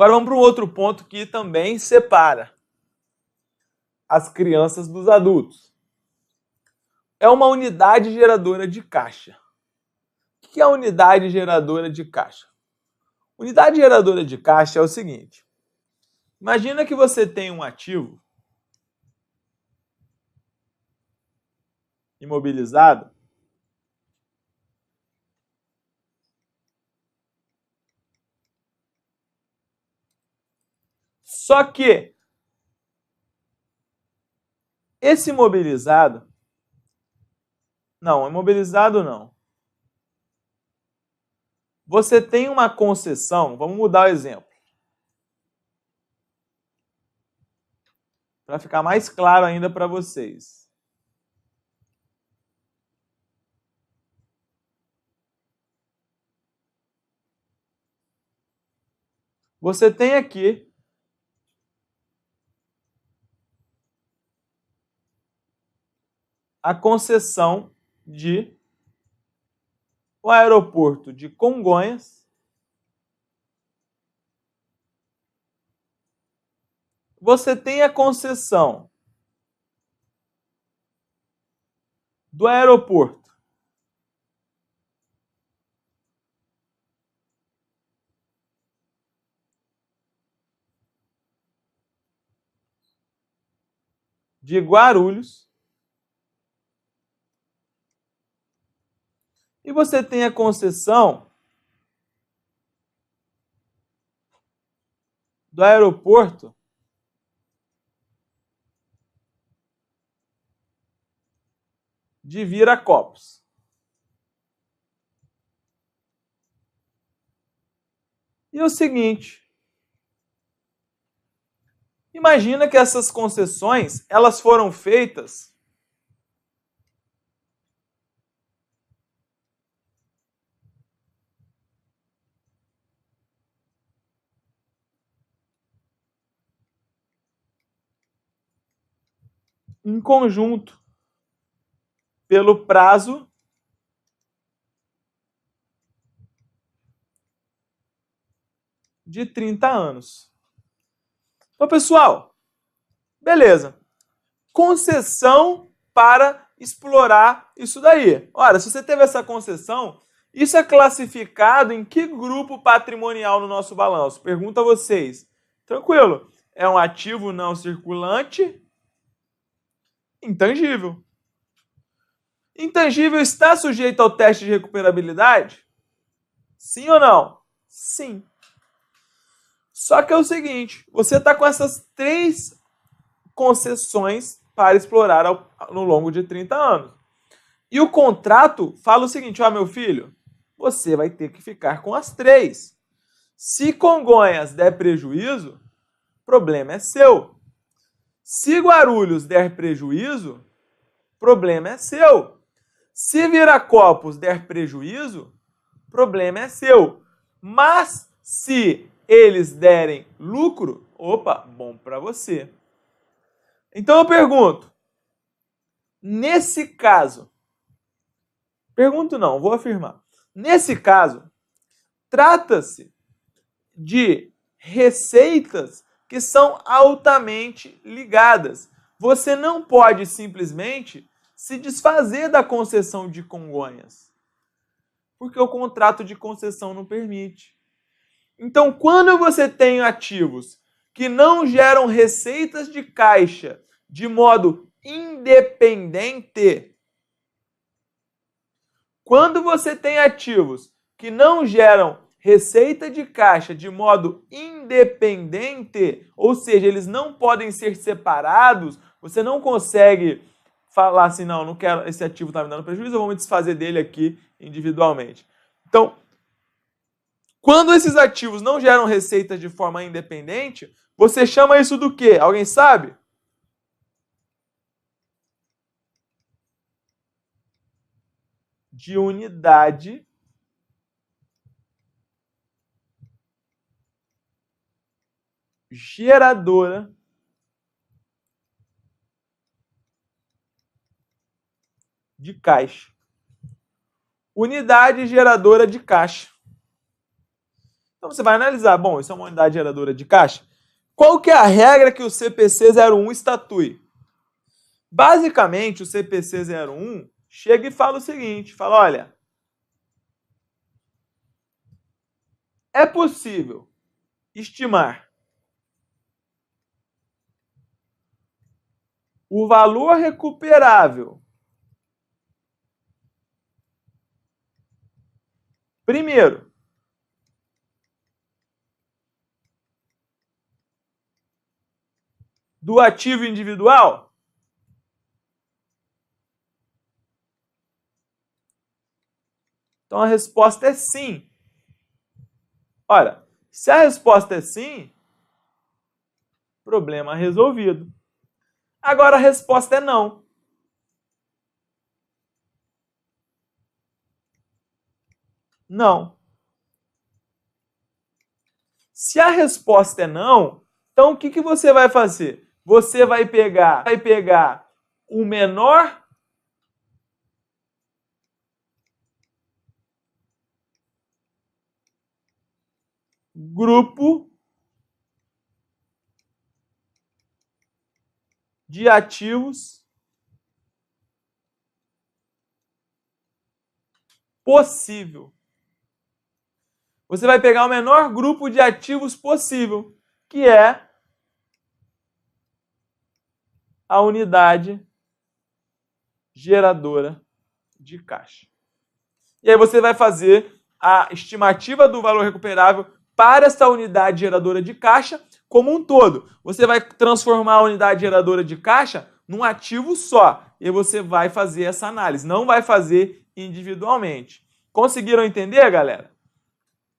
Agora vamos para um outro ponto que também separa as crianças dos adultos. É uma unidade geradora de caixa. O que é a unidade geradora de caixa? Unidade geradora de caixa é o seguinte. Imagina que você tem um ativo imobilizado só que esse imobilizado não. Você tem uma concessão, vamos mudar o exemplo. Para ficar mais claro ainda para vocês. Você tem aqui a concessão de o aeroporto de Congonhas. Você tem a concessão do aeroporto de Guarulhos. E você tem a concessão do aeroporto de Viracopos. E o seguinte, imagina que essas concessões, elas foram feitas em conjunto pelo prazo de 30 anos. Então, pessoal, beleza. Concessão para explorar isso daí. Ora, se você teve essa concessão, isso é classificado em que grupo patrimonial no nosso balanço? Pergunto a vocês. Tranquilo. É um ativo não circulante intangível. Intangível está sujeito ao teste de recuperabilidade? Sim ou não? Sim. Só que é o seguinte, você está com essas 3 concessões para explorar no longo de 30 anos. E o contrato fala o seguinte, ó, meu filho, você vai ter que ficar com as 3. Se Congonhas der prejuízo, problema é seu. Se Guarulhos der prejuízo, problema é seu. Se Viracopos der prejuízo, problema é seu. Mas se eles derem lucro, opa, bom para você. Então eu pergunto, nesse caso, vou afirmar. Nesse caso, trata-se de receitas que são altamente ligadas. Você não pode simplesmente se desfazer da concessão de Congonhas, porque o contrato de concessão não permite. Então, quando você tem ativos que não geram receitas de caixa de modo independente, quando você tem ativos que não geram receita de caixa de modo independente, ou seja, eles não podem ser separados, você não consegue falar assim, não quero, esse ativo está me dando prejuízo, eu vou me desfazer dele aqui individualmente. Então, quando esses ativos não geram receita de forma independente, você chama isso do quê? Alguém sabe? De unidade geradora de caixa. Unidade geradora de caixa. Então você vai analisar, bom, isso é uma unidade geradora de caixa. Qual que é a regra que o CPC 01 estatui? Basicamente, o CPC 01 chega e fala o seguinte, fala, olha, é possível estimar o valor recuperável, primeiro, do ativo individual? Então a resposta é sim. Olha, se a resposta é sim, problema resolvido. Agora a resposta é não. Não. Se a resposta é não, então o que você vai fazer? Você vai pegar o menor grupo de ativos possível. Você vai pegar o menor grupo de ativos possível, que é a unidade geradora de caixa. E aí você vai fazer a estimativa do valor recuperável para essa unidade geradora de caixa como um todo. Você vai transformar a unidade geradora de caixa num ativo só. E você vai fazer essa análise, não vai fazer individualmente. Conseguiram entender, galera?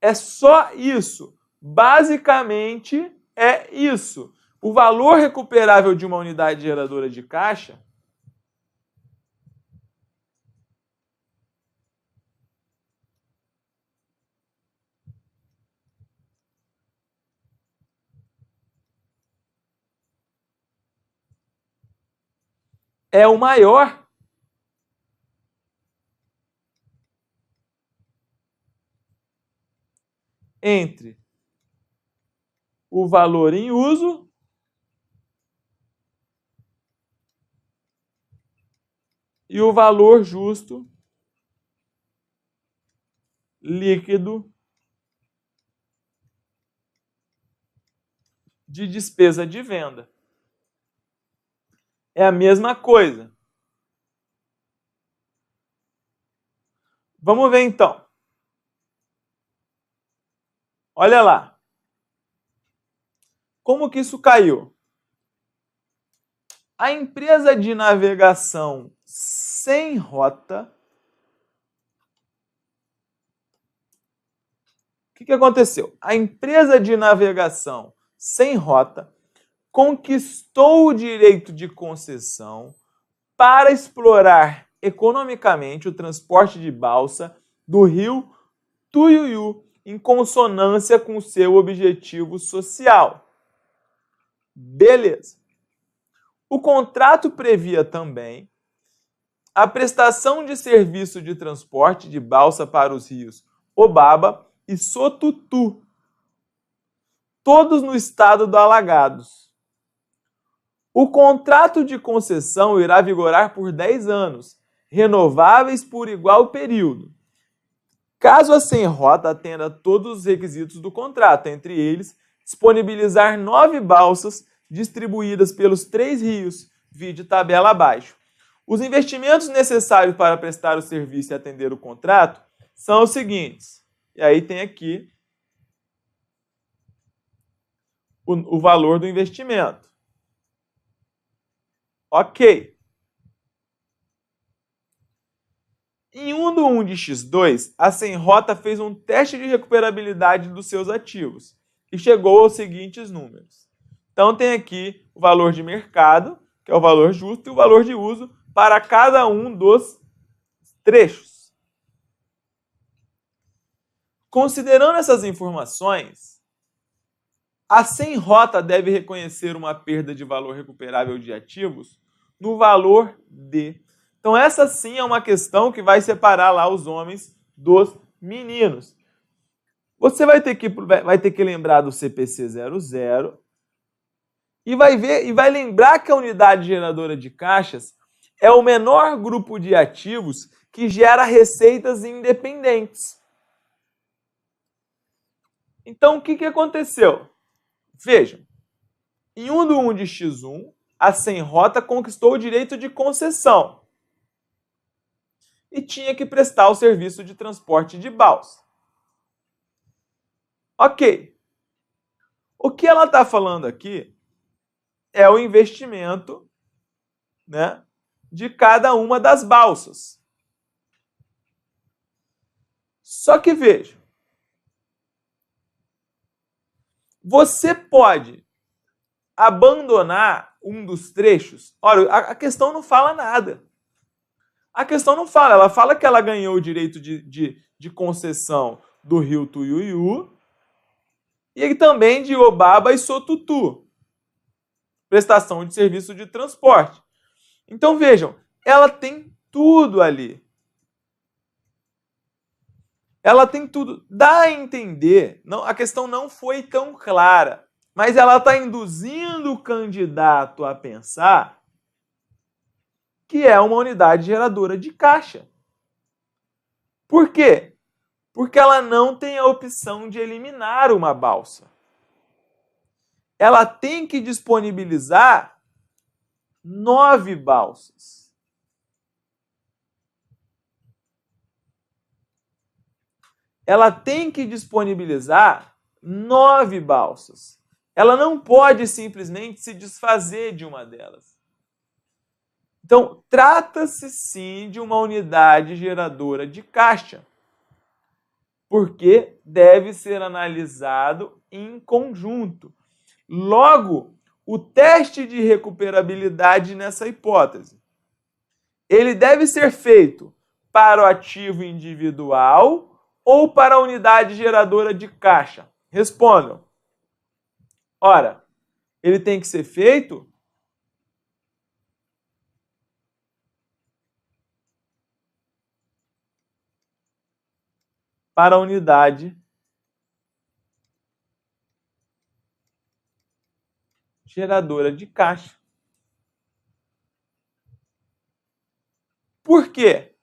É só isso. Basicamente é isso. O valor recuperável de uma unidade geradora de caixa é o maior entre o valor em uso e o valor justo líquido de despesa de venda. É a mesma coisa. Vamos ver então. Olha lá. Como que isso caiu? A empresa de navegação sem rota. O que aconteceu? A empresa de navegação sem rota conquistou o direito de concessão para explorar economicamente o transporte de balsa do rio Tuiuiu, em consonância com seu objetivo social. Beleza. O contrato previa também a prestação de serviço de transporte de balsa para os rios Obaba e Sotutu, todos no estado do Alagados. O contrato de concessão irá vigorar por 10 anos, renováveis por igual período. Caso a sem rota atenda todos os requisitos do contrato, entre eles, disponibilizar 9 balsas distribuídas pelos 3 rios, vide tabela abaixo. Os investimentos necessários para prestar o serviço e atender o contrato são os seguintes. E aí tem aqui o valor do investimento. Ok. Em 1 do 1 de X2, a Sem Rota fez um teste de recuperabilidade dos seus ativos e chegou aos seguintes números. Então tem aqui o valor de mercado, que é o valor justo, e o valor de uso para cada um dos trechos. Considerando essas informações, a Sem Rota deve reconhecer uma perda de valor recuperável de ativos no valor D. Então essa sim é uma questão que vai separar lá os homens dos meninos. Você vai ter que lembrar do CPC 00 e vai lembrar que a unidade geradora de caixas é o menor grupo de ativos que gera receitas independentes. Então, o que aconteceu? Vejam, em 1 do 1 de X1, a Sem Rota conquistou o direito de concessão e tinha que prestar o serviço de transporte de balsa. Ok. O que ela está falando aqui é o investimento, né, de cada uma das balsas. Só que veja, você pode abandonar um dos trechos. Olha, a questão não fala nada. A questão não fala. Ela fala que ela ganhou o direito de concessão do rio Tuiuiu e também de Obaba e Sotutu. Prestação de serviço de transporte. Então vejam, ela tem tudo ali. Ela tem tudo. Dá a entender, não, a questão não foi tão clara, mas ela está induzindo o candidato a pensar que é uma unidade geradora de caixa. Por quê? Porque ela não tem a opção de eliminar uma balsa. Ela tem que disponibilizar 9 balsas. Ela tem que disponibilizar 9 balsas. Ela não pode simplesmente se desfazer de uma delas. Então, trata-se sim de uma unidade geradora de caixa, porque deve ser analisado em conjunto. Logo, o teste de recuperabilidade nessa hipótese, ele deve ser feito para o ativo individual ou para a unidade geradora de caixa? Respondam. Ora, ele tem que ser feito para a unidade geradora de caixa. Por quê?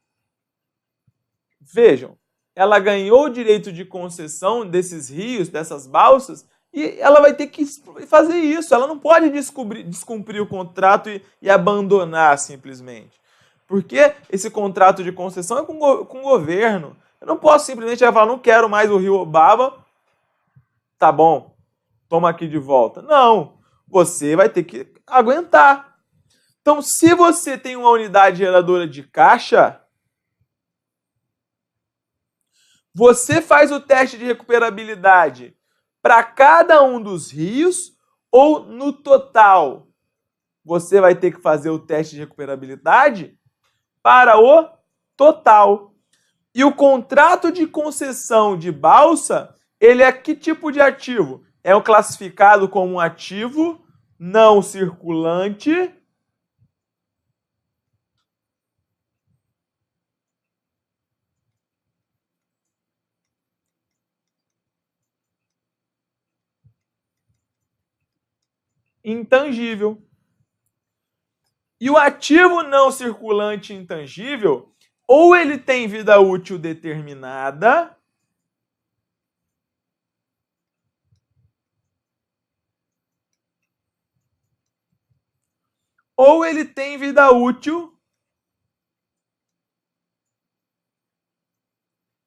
Vejam, ela ganhou o direito de concessão desses rios, dessas balsas, e ela vai ter que fazer isso. Ela não pode descumprir o contrato e abandonar simplesmente. Porque esse contrato de concessão é com o governo. Eu não posso simplesmente falar, não quero mais o rio Obaba, tá bom, toma aqui de volta. Não, você vai ter que aguentar. Então, se você tem uma unidade geradora de caixa, você faz o teste de recuperabilidade para cada um dos rios ou no total? Você vai ter que fazer o teste de recuperabilidade para o total. E o contrato de concessão de balsa, ele é que tipo de ativo? É classificado como um ativo não circulante intangível. E o ativo não circulante intangível, ou ele tem vida útil determinada, ou ele tem vida útil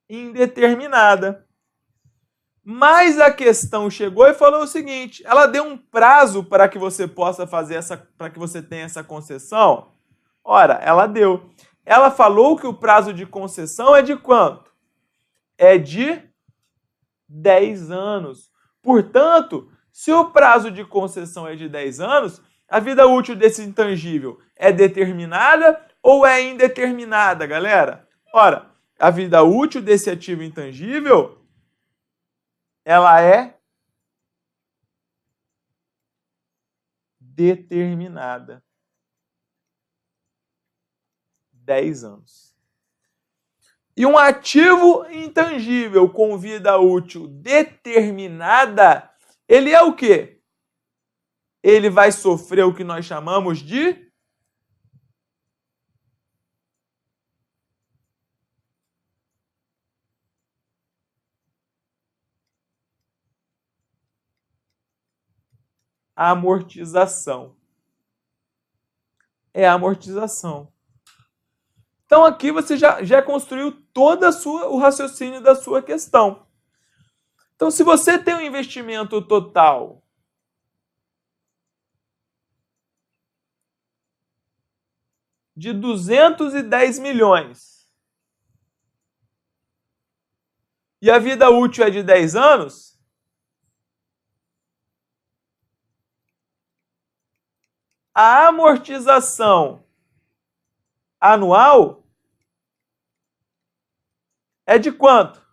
indeterminada. Mas a questão chegou e falou o seguinte: ela deu um prazo para que você possa fazer para que você tenha essa concessão. Ora, ela deu. Ela falou que o prazo de concessão é de quanto? É de 10 anos. Portanto, se o prazo de concessão é de 10 anos, a vida útil desse intangível é determinada ou é indeterminada, galera? Ora, a vida útil desse ativo intangível, ela é determinada. 10 anos. E um ativo intangível com vida útil determinada, ele é o quê? Ele vai sofrer o que nós chamamos de amortização. É a amortização. Então aqui você já construiu todo o raciocínio da sua questão. Então se você tem um investimento total de 210 milhões e a vida útil é de 10 anos, a amortização anual é de quanto?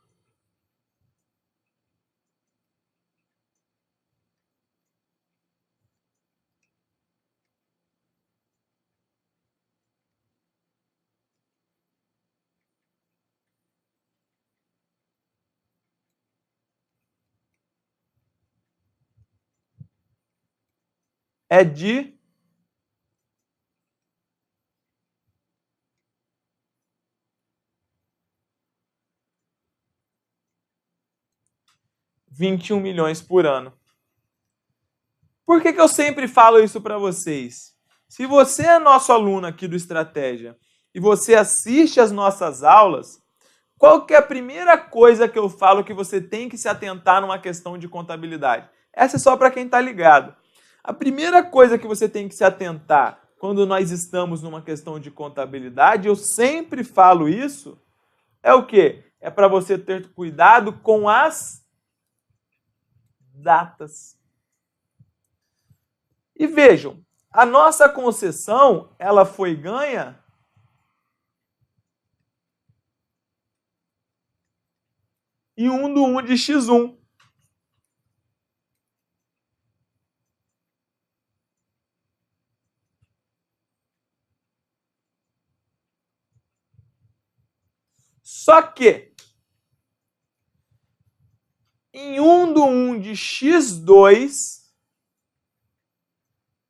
É de 21 milhões por ano. Por que eu sempre falo isso para vocês? Se você é nosso aluno aqui do Estratégia e você assiste às nossas aulas, qual que é a primeira coisa que eu falo que você tem que se atentar numa questão de contabilidade? Essa é só para quem está ligado. A primeira coisa que você tem que se atentar quando nós estamos numa questão de contabilidade, eu sempre falo isso, é o quê? É para você ter cuidado com as datas. E vejam, a nossa concessão, ela foi ganha em 1/1 de X1. Só que em 1/1 de X2,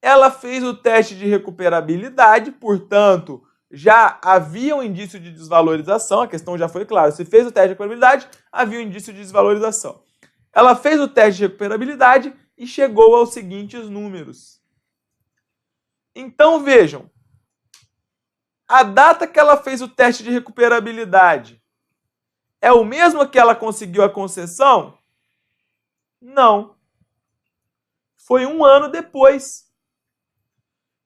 ela fez o teste de recuperabilidade, portanto, já havia um indício de desvalorização, a questão já foi clara. Se fez o teste de recuperabilidade, havia um indício de desvalorização. Ela fez o teste de recuperabilidade e chegou aos seguintes números. Então, vejam, a data que ela fez o teste de recuperabilidade é o mesmo que ela conseguiu a concessão? Não. Foi 1 ano depois.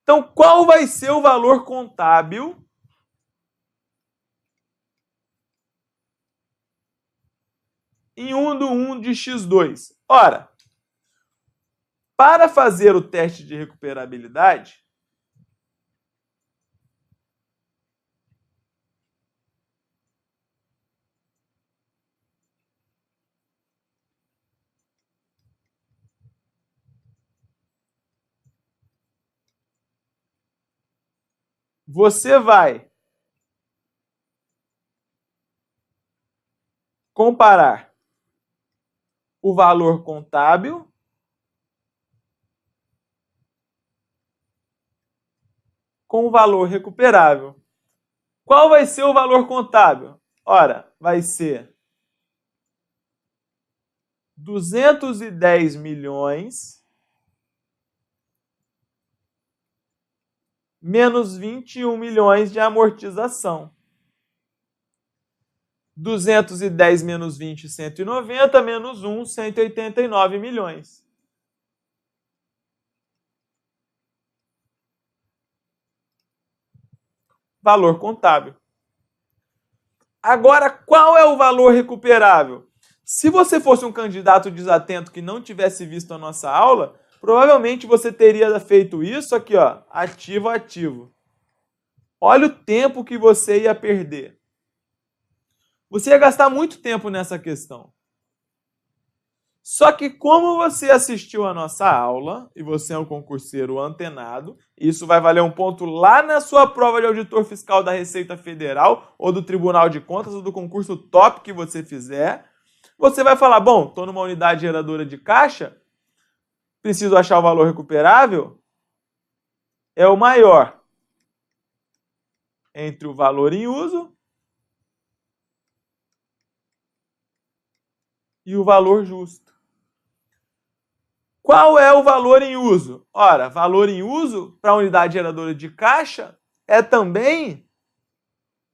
Então, qual vai ser o valor contábil em 1/1 de X2? Ora, para fazer o teste de recuperabilidade, você vai comparar o valor contábil com o valor recuperável. Qual vai ser o valor contábil? Ora, vai ser 210 milhões menos 21 milhões de amortização. 210 menos 20, 190, menos 1, 189 milhões. Valor contábil. Agora, qual é o valor recuperável? Se você fosse um candidato desatento que não tivesse visto a nossa aula, provavelmente você teria feito isso aqui, ó, ativo a ativo. Olha o tempo que você ia perder. Você ia gastar muito tempo nessa questão. Só que como você assistiu a nossa aula, e você é um concurseiro antenado, isso vai valer um ponto lá na sua prova de auditor fiscal da Receita Federal, ou do Tribunal de Contas, ou do concurso top que você fizer, você vai falar, bom, estou numa unidade geradora de caixa, preciso achar o valor recuperável, é o maior entre o valor em uso e o valor justo. Qual é o valor em uso? Ora, valor em uso para a unidade geradora de caixa é também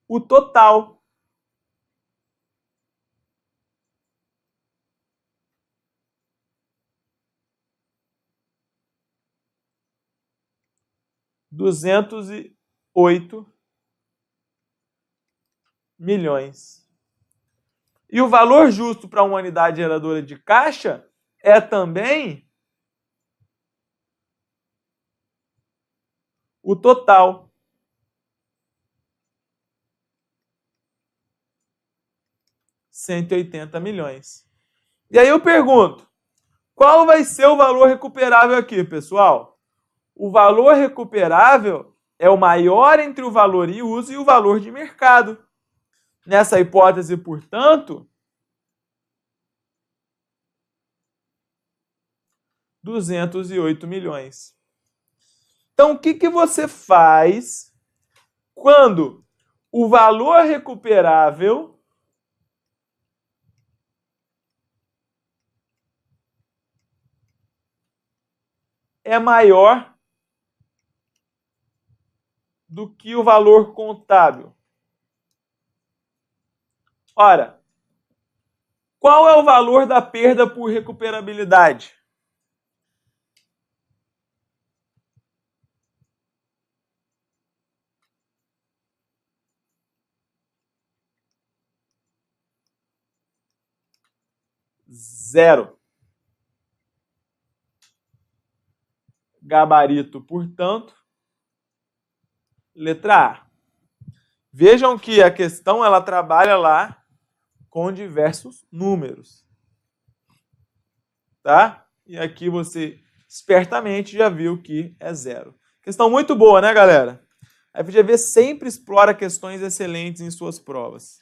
o total. R$208 milhões. E o valor justo para uma unidade geradora de caixa é também o total. R$180 milhões. E aí eu pergunto, qual vai ser o valor recuperável aqui, pessoal? O valor recuperável é o maior entre o valor em uso e o valor de mercado. Nessa hipótese, portanto, 208 milhões. Então, o que você faz quando o valor recuperável é maior do que o valor contábil? Ora, qual é o valor da perda por recuperabilidade? Zero. Gabarito, portanto, letra A. Vejam que a questão ela trabalha lá com diversos números. Tá? E aqui você espertamente já viu que é zero. Questão muito boa, né, galera? A FGV sempre explora questões excelentes em suas provas.